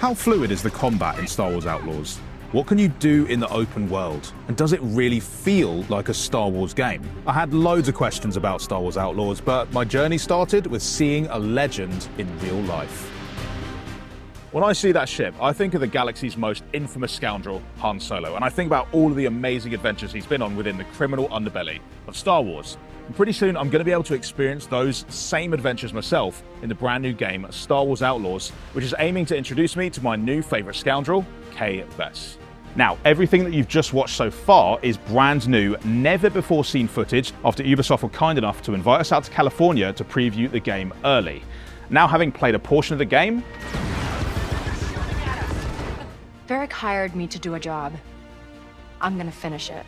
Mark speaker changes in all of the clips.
Speaker 1: How fluid is the combat in Star Wars Outlaws? What can you do in the open world? And does it really feel like a Star Wars game? I had loads of questions about Star Wars Outlaws, but my journey started with seeing a legend in real life. When I see that ship, I think of the galaxy's most infamous scoundrel, Han Solo, and I think about all of the amazing adventures he's been on within the criminal underbelly of Star Wars. And pretty soon I'm going to be able to experience those same adventures myself in the brand new game Star Wars Outlaws, which is aiming to introduce me to my new favourite scoundrel, Kay Vess. Now, everything that you've just watched so far is brand new, never before seen footage after Ubisoft were kind enough to invite us out to California to preview the game early. Now, having played a portion of the game,
Speaker 2: Varric hired me to do a job. I'm gonna finish it.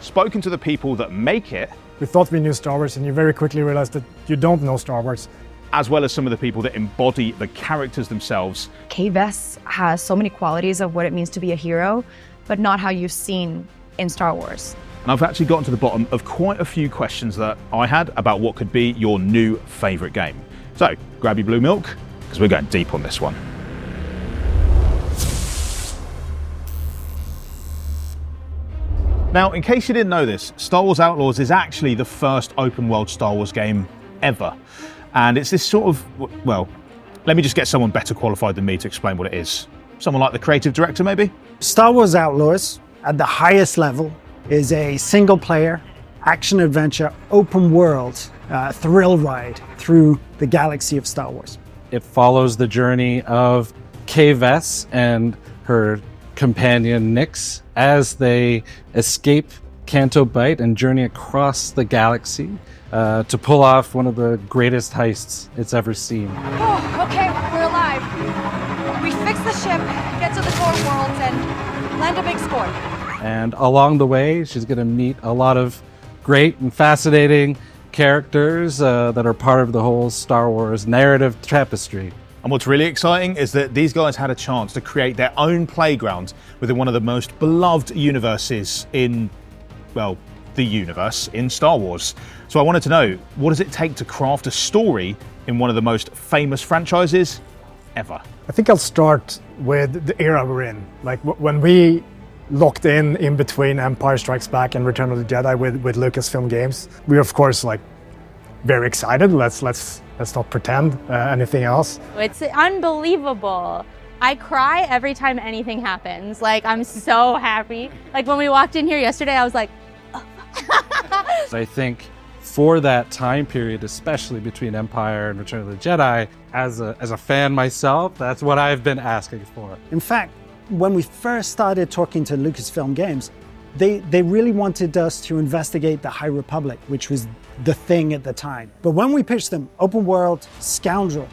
Speaker 1: spoken to the people that make it,
Speaker 3: We thought we knew Star Wars, and you very quickly realized that you don't know Star Wars.
Speaker 1: as well as some of the people that embody the characters themselves.
Speaker 2: Kay Vess has so many qualities of what it means to be a hero, but not how you've seen in Star Wars.
Speaker 1: And I've actually gotten to the bottom of quite a few questions that I had about what could be your new favourite game. So grab your blue milk, because we're going deep on this one. Now, in case you didn't know this, Star Wars Outlaws is actually the first open world Star Wars game ever. And it's this sort of, well, let me just get someone better qualified than me to explain what it is. Someone like the creative director, maybe?
Speaker 4: Star Wars Outlaws, at the highest level, is a single-player, action-adventure, open-world thrill ride through the galaxy of Star Wars.
Speaker 5: It follows the journey of Kay Vess and her companion Nix as they escape Canto Bight and journey across the galaxy to pull off one of the greatest heists it's ever seen.
Speaker 6: Oh, okay, we're alive. We fix the ship, get to the core worlds, and land a big score.
Speaker 5: And along the way, she's going to meet a lot of great and fascinating characters that are part of the whole Star Wars narrative tapestry.
Speaker 1: And what's really exciting is that these guys had a chance to create their own playground within one of the most beloved universes in, well, the universe in Star Wars. So I wanted to know, what does it take to craft a story in one of the most famous franchises ever?
Speaker 3: I think I'll start with the era we're in. Like when we locked in between Empire Strikes Back and Return of the Jedi with Lucasfilm Games, we were of course like very excited. Let's not pretend anything else.
Speaker 7: It's unbelievable. I cry every time anything happens. Like, I'm so happy. Like when we walked in here yesterday, I was like, oh.
Speaker 5: I think for that time period, especially between Empire and Return of the Jedi, as a fan myself, that's what I've been asking for.
Speaker 4: In fact, when we first started talking to Lucasfilm Games, they really wanted us to investigate the High Republic, which was the thing at the time. But when we pitched them open world scoundrel,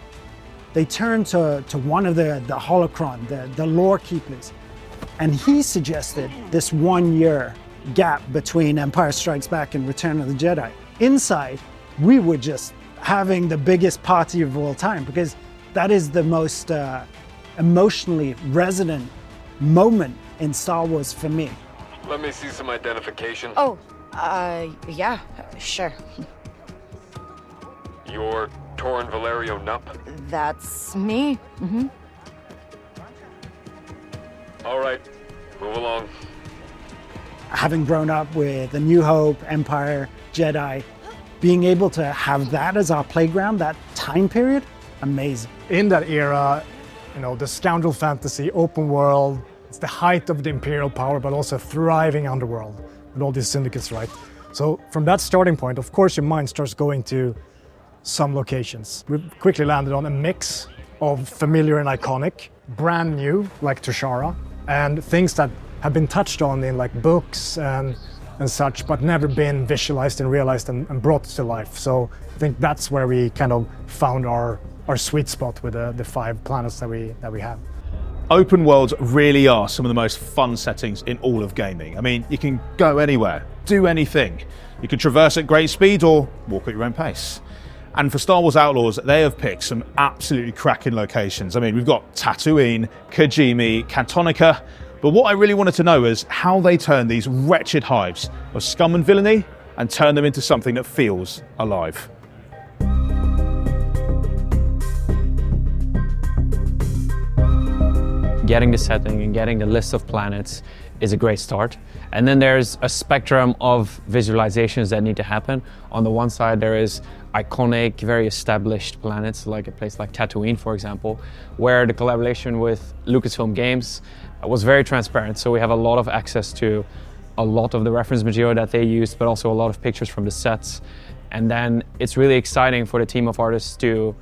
Speaker 4: they turned to one of the holocron, the lore keepers, and he suggested this 1 year gap between Empire Strikes Back and Return of the Jedi. Inside, we were just having the biggest party of all time, because that is the most emotionally resonant moment in Star Wars for me.
Speaker 8: Let me see some identification.
Speaker 2: Oh, yeah, sure.
Speaker 8: You're Torin Valerio Nupp?
Speaker 2: That's me. Mm-hmm.
Speaker 8: All right, move along.
Speaker 4: Having grown up with A New Hope, Empire, Jedi, being able to have that as our playground, that time period, amazing.
Speaker 3: In that era, you know, the scoundrel fantasy, open world, it's the height of the imperial power, but also thriving underworld with all these syndicates, right? So from that starting point, of course, your mind starts going to some locations. We quickly landed on a mix of familiar and iconic, brand new, like Tushara, and things that have been touched on in like books and such, but never been visualized and realized and brought to life. So I think that's where we kind of found our sweet spot with the 5 planets that we have.
Speaker 1: Open worlds really are some of the most fun settings in all of gaming. I mean, you can go anywhere, do anything. You can traverse at great speed or walk at your own pace. And for Star Wars Outlaws, they have picked some absolutely cracking locations. I mean, we've got Tatooine, Kijimi, Cantonica, but what I really wanted to know is how they turn these wretched hives of scum and villainy and turn them into something that feels alive.
Speaker 9: Getting the setting and getting the list of planets is a great start. And then there's a spectrum of visualizations that need to happen. On the one side, there is iconic, very established planets, like a place like Tatooine, for example, where the collaboration with Lucasfilm Games was very transparent. So we have a lot of access to a lot of the reference material that they used, but also a lot of pictures from the sets. And then it's really exciting for the team of artists to,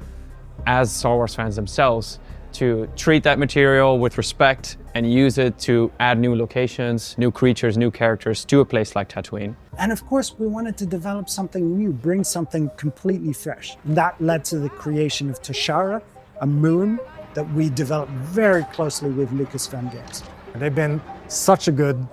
Speaker 9: as Star Wars fans themselves, to treat that material with respect and use it to add new locations, new creatures, new characters to a place like Tatooine.
Speaker 4: And of course, we wanted to develop something new, bring something completely fresh. And that led to the creation of Toshara, a moon that we developed very closely with Lucasfilm Games.
Speaker 3: And they've been such a good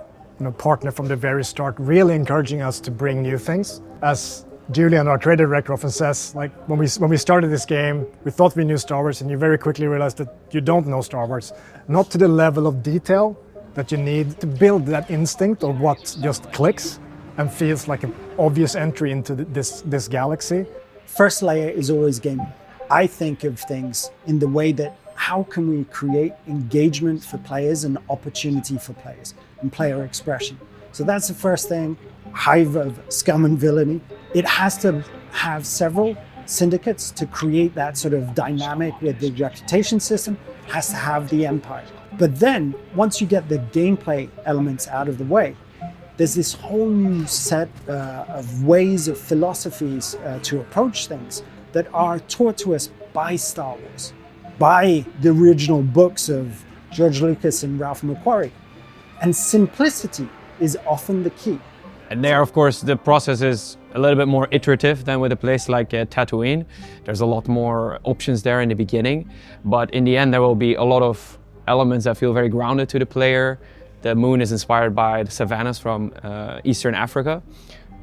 Speaker 3: partner from the very start, really encouraging us to bring new things. As Julian, our creative director, often says, like when we started this game, we thought we knew Star Wars, and you very quickly realize that you don't know Star Wars. Not to the level of detail that you need to build that instinct of what just clicks and feels like an obvious entry into this galaxy.
Speaker 4: First layer is always gaming. I think of things in the way that how can we create engagement for players and opportunity for players and player expression. So that's the first thing. Hive of scum and villainy. It has to have several syndicates to create that sort of dynamic with the reputation system, has to have the empire. But then once you get the gameplay elements out of the way, there's this whole new set of ways, of philosophies to approach things that are taught to us by Star Wars, by the original books of George Lucas and Ralph McQuarrie. And simplicity is often the key.
Speaker 9: And there, of course, the process is a little bit more iterative than with a place like Tatooine. There's a lot more options there in the beginning, but in the end there will be a lot of elements that feel very grounded to the player. The moon is inspired by the savannas from Eastern Africa,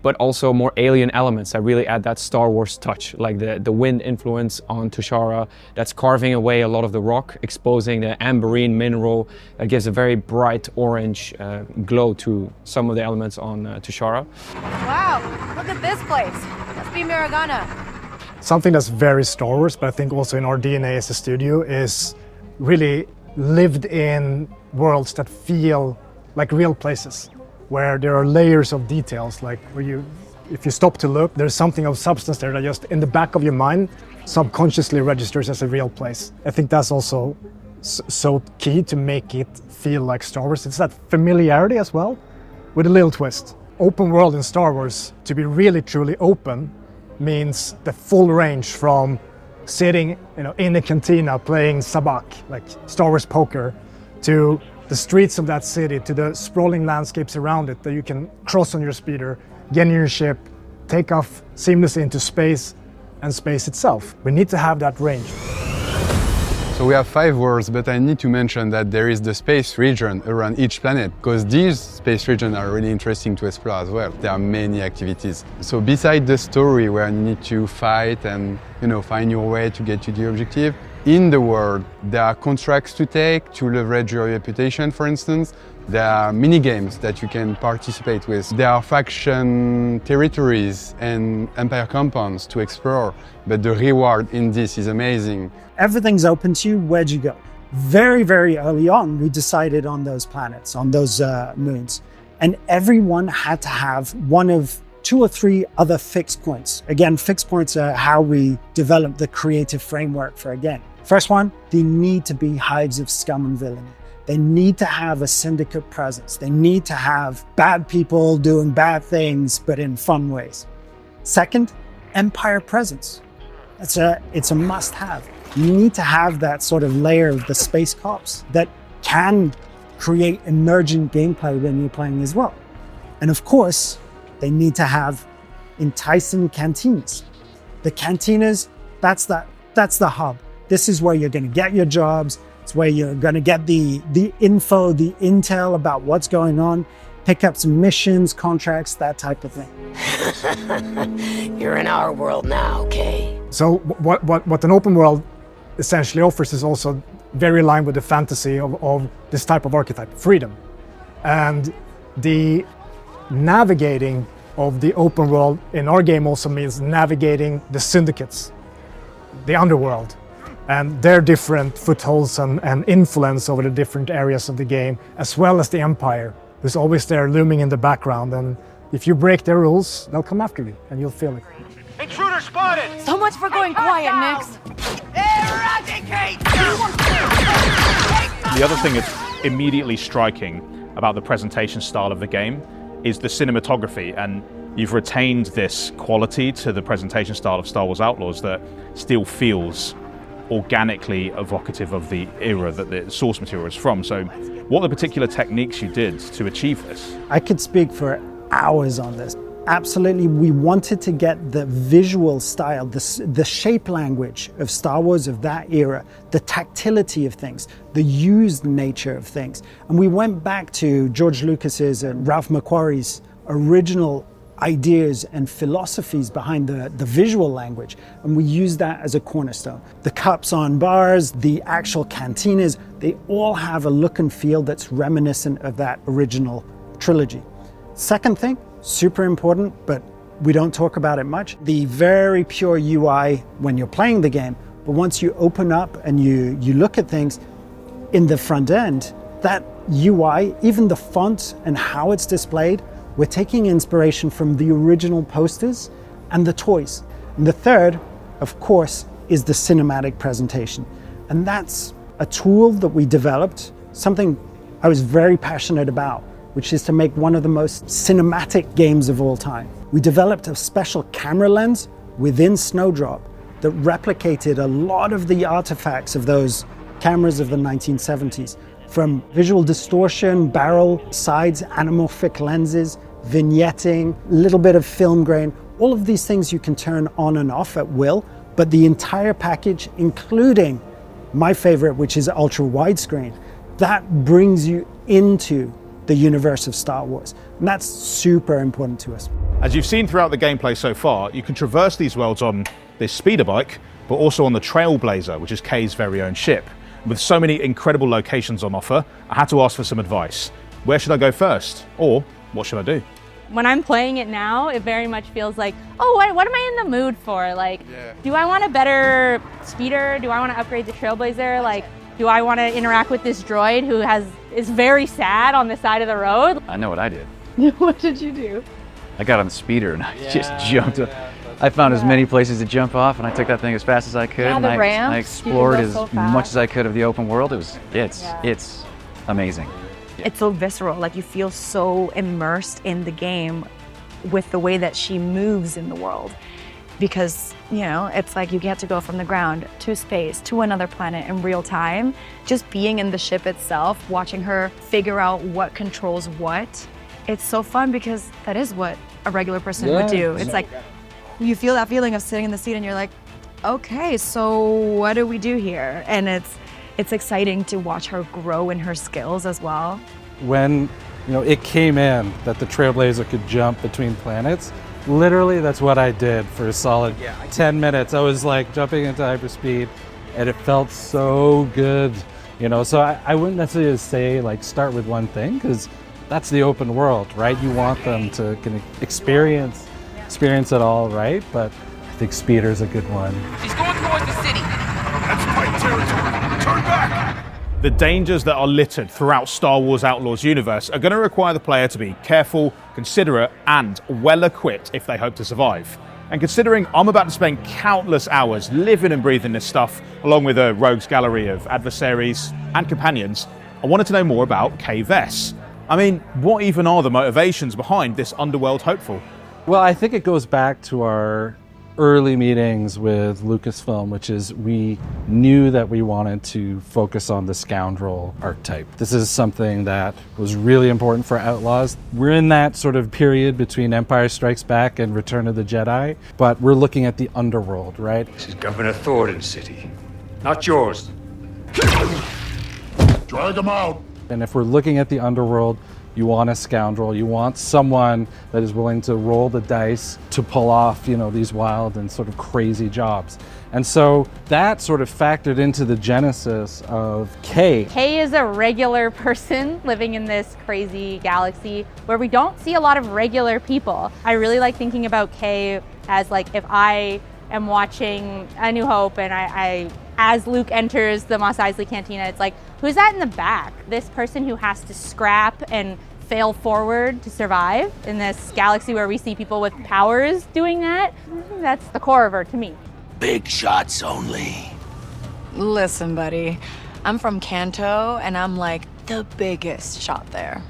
Speaker 9: but also more alien elements that really add that Star Wars touch, like the wind influence on Toshara that's carving away a lot of the rock, exposing the amberine mineral that gives a very bright orange glow to some of the elements on Toshara.
Speaker 6: Wow, look at this place. Must be Miragana.
Speaker 3: Something that's very Star Wars, but I think also in our DNA as a studio, is really lived in worlds that feel like real places, where there are layers of details, like where if you stop to look, there's something of substance there that just in the back of your mind subconsciously registers as a real place. I think that's also so key to make it feel like Star Wars. It's that familiarity as well, with a little twist. Open world in Star Wars, to be really truly open, means the full range from sitting in a cantina playing sabak, like Star Wars poker, to the streets of that city, to the sprawling landscapes around it that you can cross on your speeder, get in your ship, take off seamlessly into space and space itself. We need to have that range.
Speaker 10: So we have 5 worlds, but I need to mention that there is the space region around each planet, because these space regions are really interesting to explore as well. There are many activities. So beside the story where you need to fight and find your way to get to the objective, in the world there are contracts to take to leverage your reputation, for instance. There are mini games that you can participate with. There are faction territories and empire compounds to explore, but the reward in this is amazing.
Speaker 4: Everything's open to you. Where'd you go? Very, very early on, we decided on those planets, on those moons, and everyone had to have one of 2 or 3 other fixed points. Again, fixed points are how we develop the creative framework for a game. First one, they need to be hives of scum and villainy. They need to have a syndicate presence. They need to have bad people doing bad things, but in fun ways. Second, empire presence. It's a must-have. You need to have that sort of layer of the space cops that can create emergent gameplay when you're playing as well. And of course, they need to have enticing cantinas. The cantinas, that's the hub. This is where you're going to get your jobs. It's where you're going to get the info, the intel about what's going on, pick up some missions, contracts, that type of thing.
Speaker 11: You're in our world now, Kay.
Speaker 3: So what an open world essentially offers is also very aligned with the fantasy of this type of archetype, freedom. And the navigating of the open world in our game also means navigating the syndicates, the underworld, and their different footholds and influence over the different areas of the game, as well as the Empire, who's always there looming in the background. And if you break their rules, they'll come after you, and you'll feel it.
Speaker 8: Intruder spotted!
Speaker 6: So much for going quiet, Nix.
Speaker 8: Eradicate!
Speaker 1: The other thing that's immediately striking about the presentation style of the game is the cinematography, and you've retained this quality to the presentation style of Star Wars Outlaws that still feels organically evocative of the era that the source material is from. So what are the particular techniques you did to achieve this?
Speaker 4: I could speak for hours on this. Absolutely, we wanted to get the visual style, the shape language of Star Wars of that era, the tactility of things, the used nature of things. And we went back to George Lucas's and Ralph McQuarrie's original ideas and philosophies behind the visual language, and we used that as a cornerstone. The cups on bars, the actual cantinas, they all have a look and feel that's reminiscent of that original trilogy. Second thing, super important, but we don't talk about it much, the very pure UI when you're playing the game, but once you open up and you look at things in the front end, that UI, even the font and how it's displayed, we're taking inspiration from the original posters and the toys. And the third, of course, is the cinematic presentation. And that's a tool that we developed, something I was very passionate about, which is to make one of the most cinematic games of all time. We developed a special camera lens within Snowdrop that replicated a lot of the artifacts of those cameras of the 1970s. From visual distortion, barrel, sides, anamorphic lenses, vignetting, a little bit of film grain, all of these things you can turn on and off at will, but the entire package, including my favorite, which is ultra widescreen, that brings you into the universe of Star Wars. And that's super important to us.
Speaker 1: As you've seen throughout the gameplay so far, you can traverse these worlds on this speeder bike, but also on the Trailblazer, which is Kay's very own ship. With so many incredible locations on offer, I had to ask for some advice. Where should I go first? Or what should I do?
Speaker 7: When I'm playing it now, it very much feels like, oh, what am I in the mood for? Like, do I want a better speeder? Do I want to upgrade the Trailblazer? Like, do I want to interact with this droid who is very sad on the side of the road?
Speaker 12: I know what I did.
Speaker 7: What did you do?
Speaker 12: I got on the speeder and I just jumped. I found as many places to jump off, and I took that thing as fast as I could.
Speaker 7: Yeah,
Speaker 12: and
Speaker 7: the ramps,
Speaker 12: I explored
Speaker 7: you can
Speaker 12: as
Speaker 7: go so fast.
Speaker 12: much as I could of the open world. It's amazing.
Speaker 2: It's so visceral, like you feel so immersed in the game with the way that she moves in the world. Because, you know, it's like you get to go from the ground to space, to another planet in real time. Just being in the ship itself, watching her figure out what controls what. It's so fun because that is what a regular person would do. It's like, you feel that feeling of sitting in the seat and you're like, okay, so what do we do here? And it's exciting to watch her grow in her skills as well.
Speaker 5: When it came in that the Trailblazer could jump between planets, literally that's what I did for a solid 10 minutes. I was like jumping into hyperspeed and it felt so good. So I wouldn't necessarily say like start with one thing, because that's the open world, right? You want them to experience it all, right? But I think speeder's a good one.
Speaker 8: She's going towards the city. That's fight territory. Turn back!
Speaker 1: The dangers that are littered throughout Star Wars Outlaws universe are going to require the player to be careful, considerate, and well-equipped if they hope to survive. And considering I'm about to spend countless hours living and breathing this stuff, along with a rogues gallery of adversaries and companions, I wanted to know more about Kay Vess. I mean, what even are the motivations behind this underworld hopeful?
Speaker 5: Well, I think it goes back to our early meetings with Lucasfilm, which is we knew that we wanted to focus on the scoundrel archetype. This is something that was really important for Outlaws. We're in that sort of period between Empire Strikes Back and Return of the Jedi, but we're looking at the underworld, right?
Speaker 13: This is Governor Thornton's city, not yours.
Speaker 14: Drag him out!
Speaker 5: And if we're looking at the underworld, You want a scoundrel. You want someone that is willing to roll the dice to pull off, these wild and sort of crazy jobs. And so that sort of factored into the genesis of Kay.
Speaker 7: Kay is a regular person living in this crazy galaxy where we don't see a lot of regular people. I really like thinking about Kay as like if I am watching A New Hope and I as Luke enters the Mos Eisley Cantina, it's like, who's that in the back? This person who has to scrap and fail forward to survive in this galaxy where we see people with powers doing that. That's the core of her to me.
Speaker 11: Big shots only.
Speaker 2: Listen, buddy, I'm from Kanto, and I'm like the biggest shot there.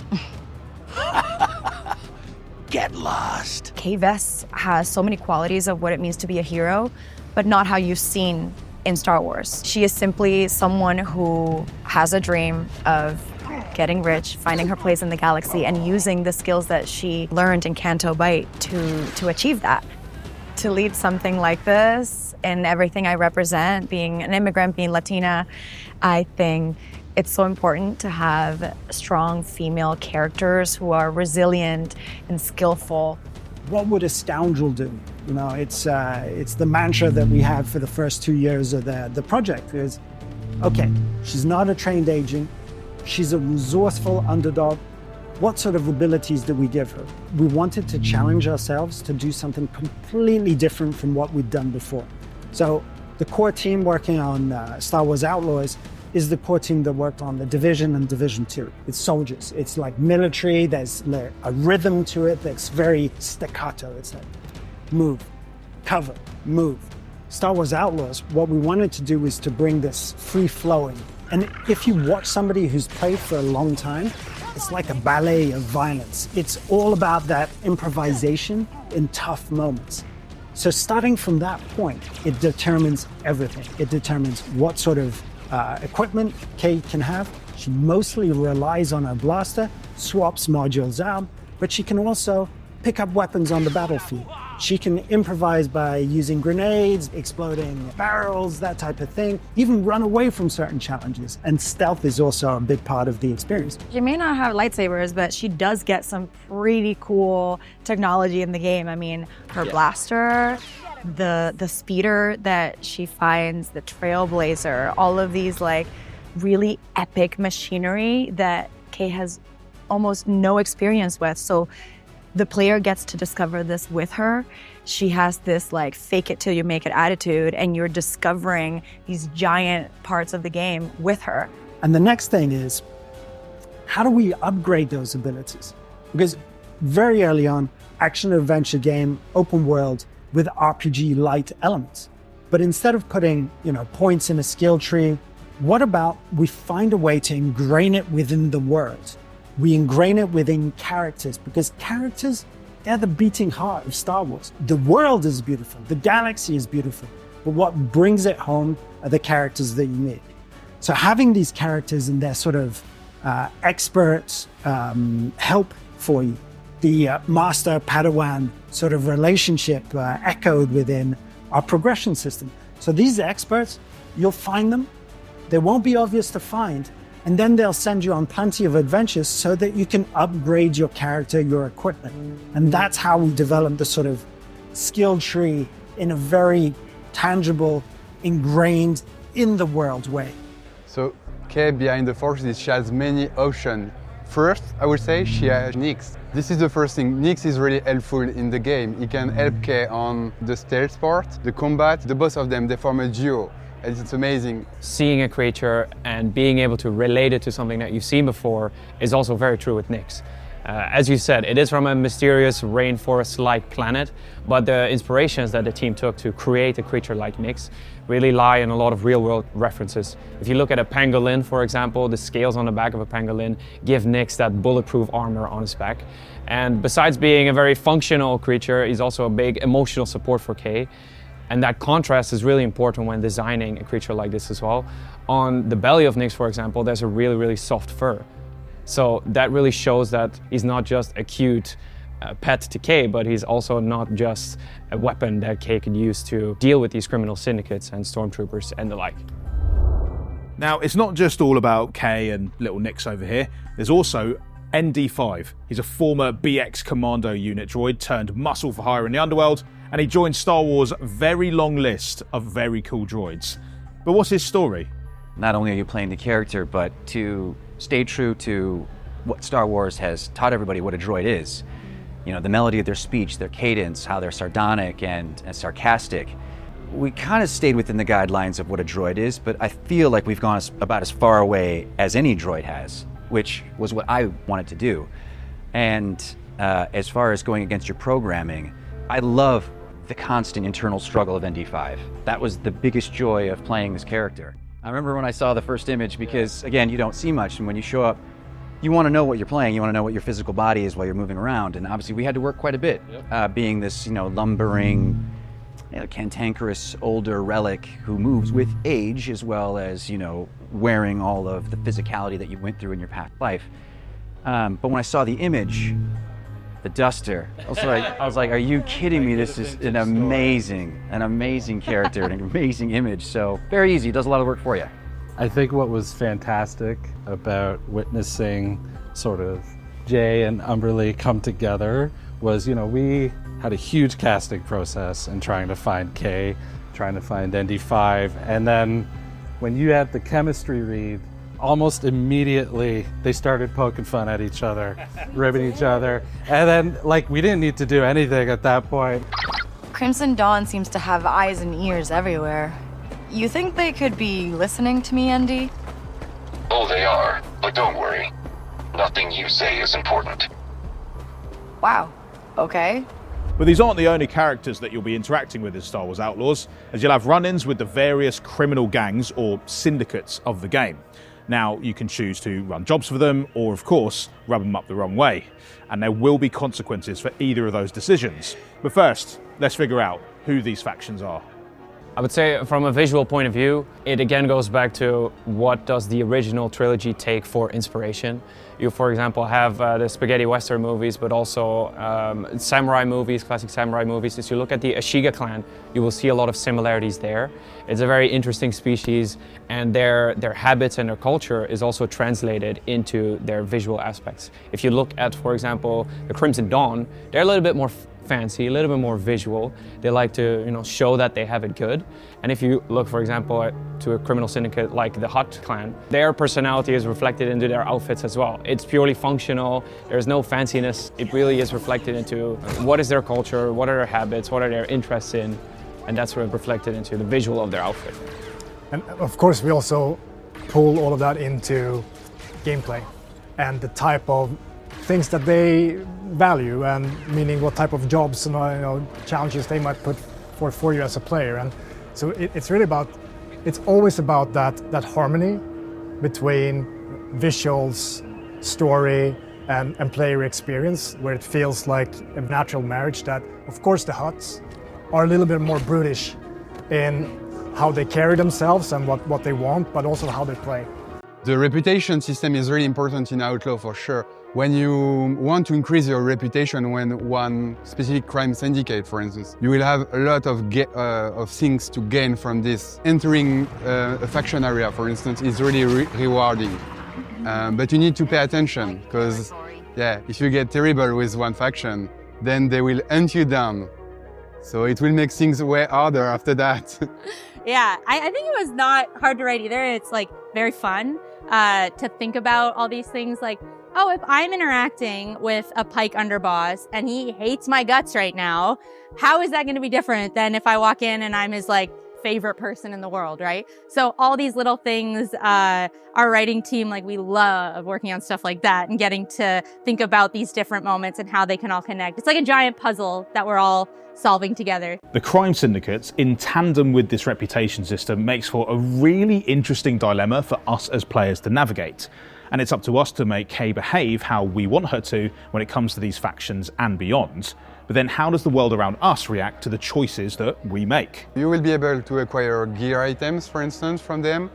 Speaker 11: Get lost.
Speaker 2: Kay Vess has so many qualities of what it means to be a hero, but not how you've seen in Star Wars. She is simply someone who has a dream of getting rich, finding her place in the galaxy, and using the skills that she learned in Canto Bight to achieve that. To lead something like this and everything I represent, being an immigrant, being Latina, I think it's so important to have strong female characters who are resilient and skillful.
Speaker 4: What would a scoundrel do? It's the mantra that we have for the first 2 years of the project is, okay, she's not a trained agent, she's a resourceful underdog. What sort of abilities do we give her? We wanted to challenge ourselves to do something completely different from what we'd done before. So the core team working on Star Wars Outlaws is the core team that worked on the Division and Division 2. It's soldiers, it's like military, there's a rhythm to it that's very staccato. It's like move, cover, move. Star Wars Outlaws, what we wanted to do was to bring this free-flowing. And if you watch somebody who's played for a long time, it's like a ballet of violence. It's all about that improvisation in tough moments. So starting from that point, it determines everything. It determines what sort of equipment Kay can have. She mostly relies on her blaster, swaps modules out, but she can also pick up weapons on the battlefield. She can improvise by using grenades, exploding barrels, that type of thing, even run away from certain challenges. And stealth is also a big part of the experience.
Speaker 2: She may not have lightsabers, but she does get some pretty cool technology in the game. I mean, her blaster, the speeder that she finds, the trailblazer, all of these like really epic machinery that Kay has almost no experience with. So the player gets to discover this with her. She has this like fake it till you make it attitude, and you're discovering these giant parts of the game with her.
Speaker 4: And the next thing is, how do we upgrade those abilities? Because very early on, action adventure game, open world with RPG light elements. But instead of putting, points in a skill tree, what about we find a way to ingrain it within the world? We ingrain it within characters, because characters, they're the beating heart of Star Wars. The world is beautiful, the galaxy is beautiful, but what brings it home are the characters that you meet. So having these characters and their sort of expert help for you, the master Padawan sort of relationship echoed within our progression system. So these experts, you'll find them, they won't be obvious to find, and then they'll send you on plenty of adventures so that you can upgrade your character, your equipment. And that's how we develop the sort of skill tree in a very tangible, ingrained, in the world way.
Speaker 10: So Kay behind the forces, she has many options. First, I would say she has Nyx. This is the first thing. Nyx is really helpful in the game. He can help Kay on the stealth part, the combat. The both of them, they form a duo. And it's amazing.
Speaker 9: Seeing a creature and being able to relate it to something that you've seen before is also very true with Nyx. As you said, it is from a mysterious rainforest-like planet, but the inspirations that the team took to create a creature like Nyx really lie in a lot of real-world references. If you look at a pangolin, for example, the scales on the back of a pangolin give Nyx that bulletproof armor on his back. And besides being a very functional creature, he's also a big emotional support for Kay. And that contrast is really important when designing a creature like this as well. On the belly of Nyx, for example, there's a really, really soft fur. So that really shows that he's not just a cute pet to Kay, but he's also not just a weapon that Kay can use to deal with these criminal syndicates and stormtroopers and the like.
Speaker 1: Now, it's not just all about Kay and little Nyx over here. There's also ND5. He's a former BX Commando unit droid turned muscle for hire in the underworld, and he joined Star Wars' very long list of very cool droids. But what's his story?
Speaker 12: Not only are you playing the character, but to stay true to what Star Wars has taught everybody what a droid is. You know, the melody of their speech, their cadence, how they're sardonic and sarcastic. We kind of stayed within the guidelines of what a droid is, but I feel like we've gone about as far away as any droid has, which was what I wanted to do. And as far as going against your programming, I love the constant internal struggle of ND5. That was the biggest joy of playing this character. I remember when I saw the first image, because again, you don't see much, and when you show up, you want to know what you're playing, you want to know what your physical body is while you're moving around, and obviously we had to work quite a bit, being this, lumbering, cantankerous older relic who moves with age, as well as, wearing all of the physicality that you went through in your past life. But when I saw the image, the duster, I was like, are you kidding me? This is an amazing character, an amazing image. So very easy, does a lot of work for you.
Speaker 5: I think what was fantastic about witnessing sort of Jay and Umberlee come together was, we had a huge casting process in trying to find Kay, trying to find ND5, and then when you had the chemistry read, almost immediately they started poking fun at each other, ribbing each other, and then we didn't need to do anything at that point.
Speaker 2: Crimson Dawn seems to have eyes and ears everywhere. You think they could be listening to me, ND?
Speaker 14: Oh, they are, but don't worry. Nothing you say is important.
Speaker 2: Wow, okay.
Speaker 1: But these aren't the only characters that you'll be interacting with in Star Wars Outlaws, as you'll have run-ins with the various criminal gangs or syndicates of the game. Now, you can choose to run jobs for them, or of course, rub them up the wrong way. And there will be consequences for either of those decisions. But first, let's figure out who these factions are.
Speaker 9: I would say from a visual point of view, it again goes back to what does the original trilogy take for inspiration. You, for example, have the spaghetti western movies, but also samurai movies, classic samurai movies. As you look at the Ashiga clan, you will see a lot of similarities there. It's a very interesting species, and their habits and their culture is also translated into their visual aspects. If you look at, for example, the Crimson Dawn, they're a little bit more fancy, a little bit more visual. They like to, show that they have it good. And if you look, for example, to a criminal syndicate like the Hutt clan, their personality is reflected into their outfits as well. It's purely functional. There's no fanciness. It really is reflected into what is their culture, what are their habits, what are their interests in, and that's sort of reflected into the visual of their outfit.
Speaker 3: And of course, we also pull all of that into gameplay and the type of things that they value, and meaning what type of jobs and challenges they might put for you as a player. And so it's really it's always about that harmony between visuals, story, and player experience, where it feels like a natural marriage. That, of course, the Hutts are a little bit more brutish in how they carry themselves and what they want, but also how they play.
Speaker 10: The reputation system is really important in Outlaw for sure. When you want to increase your reputation when one specific crime syndicate, for instance, you will have a lot of things to gain from this. Entering a faction area, for instance, is really rewarding. But you need to pay attention, because if you get terrible with one faction, then they will hunt you down. So it will make things way harder after that.
Speaker 7: Yeah, I think it was not hard to write either. It's very fun to think about all these things, if I'm interacting with a Pike underboss and he hates my guts right now, how is that going to be different than if I walk in and I'm his favorite person in the world, right? So all these little things, our writing team, we love working on stuff like that and getting to think about these different moments and how they can all connect. It's like a giant puzzle that we're all solving together.
Speaker 1: The crime syndicates, in tandem with this reputation system, makes for a really interesting dilemma for us as players to navigate. And it's up to us to make Kay behave how we want her to when it comes to these factions and beyond. But then how does the world around us react to the choices that we make?
Speaker 10: You will be able to acquire gear items, for instance, from them.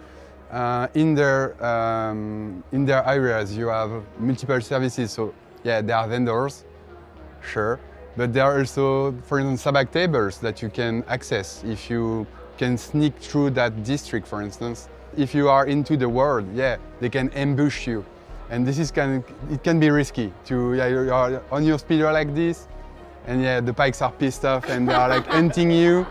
Speaker 10: In their areas, you have multiple services. So yeah, there are vendors, sure. But there are also, for instance, sabak tables that you can access if you can sneak through that district, for instance. If you are into the world, they can ambush you. And this is it can be risky to, you're on your speeder like this, and the pikes are pissed off and they are like hunting you.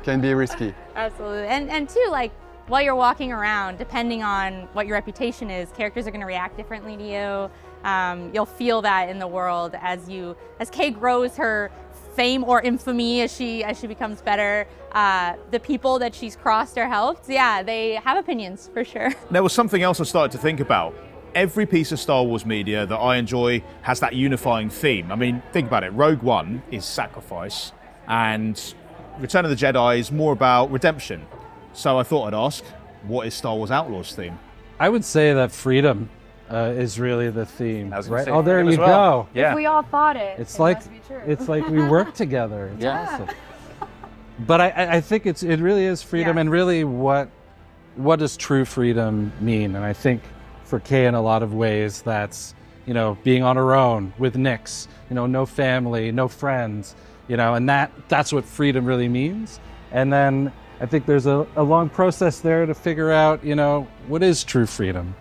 Speaker 10: Can be risky.
Speaker 7: Absolutely. And too, like, while you're walking around, depending on what your reputation is, characters are going to react differently to you. You'll feel that in the world as Kay grows her fame or infamy as she becomes better. The people that she's crossed or helped, yeah, they have opinions for sure.
Speaker 1: There was something else I started to think about. Every piece of Star Wars media that I enjoy has that unifying theme. I mean, think about it. Rogue One is sacrifice, and Return of the Jedi is more about redemption. So I thought I'd ask, what is Star Wars Outlaws theme?
Speaker 5: I would say that freedom is really the theme, right?
Speaker 12: say
Speaker 5: Oh, there
Speaker 12: freedom
Speaker 5: you
Speaker 12: as well.
Speaker 5: go.
Speaker 12: Yeah.
Speaker 2: If we all thought it,
Speaker 5: It's
Speaker 2: it
Speaker 5: like
Speaker 2: must be true.
Speaker 5: it's like we work together. It's awesome. But I think it really is freedom, and really what does true freedom mean? And I think for Kay, in a lot of ways, that's, you know, being on her own with Nix, you know, no family, no friends, you know, and that's what freedom really means. And then I think there's a long process there to figure out, you know, what is true freedom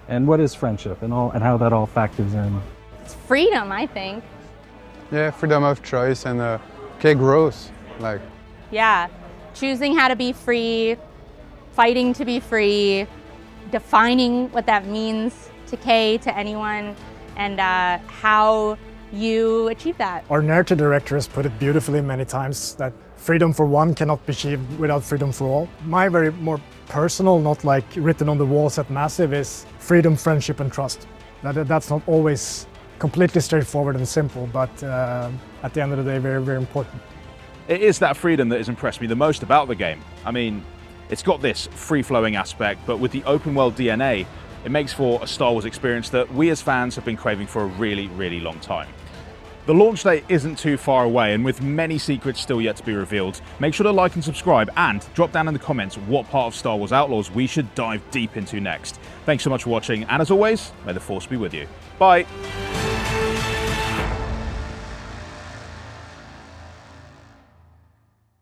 Speaker 5: and what is friendship and how that all factors in.
Speaker 7: It's freedom, I think.
Speaker 10: Yeah, freedom of choice, and Kay grows, like.
Speaker 7: Yeah, choosing how to be free, fighting to be free, defining what that means to Kay, to anyone, and how you achieve that.
Speaker 3: Our narrative director has put it beautifully many times that freedom for one cannot be achieved without freedom for all. My very more personal, not like written on the walls at Massive, is freedom, friendship, and trust. That's not always completely straightforward and simple, but at the end of the day, very, very important.
Speaker 1: It is that freedom that has impressed me the most about the game. I mean, it's got this free-flowing aspect, but with the open world DNA, it makes for a Star Wars experience that we as fans have been craving for a really, really long time. The launch date isn't too far away, and with many secrets still yet to be revealed, make sure to like and subscribe, and drop down in the comments what part of Star Wars Outlaws we should dive deep into next. Thanks so much for watching, and as always, may the Force be with you. Bye!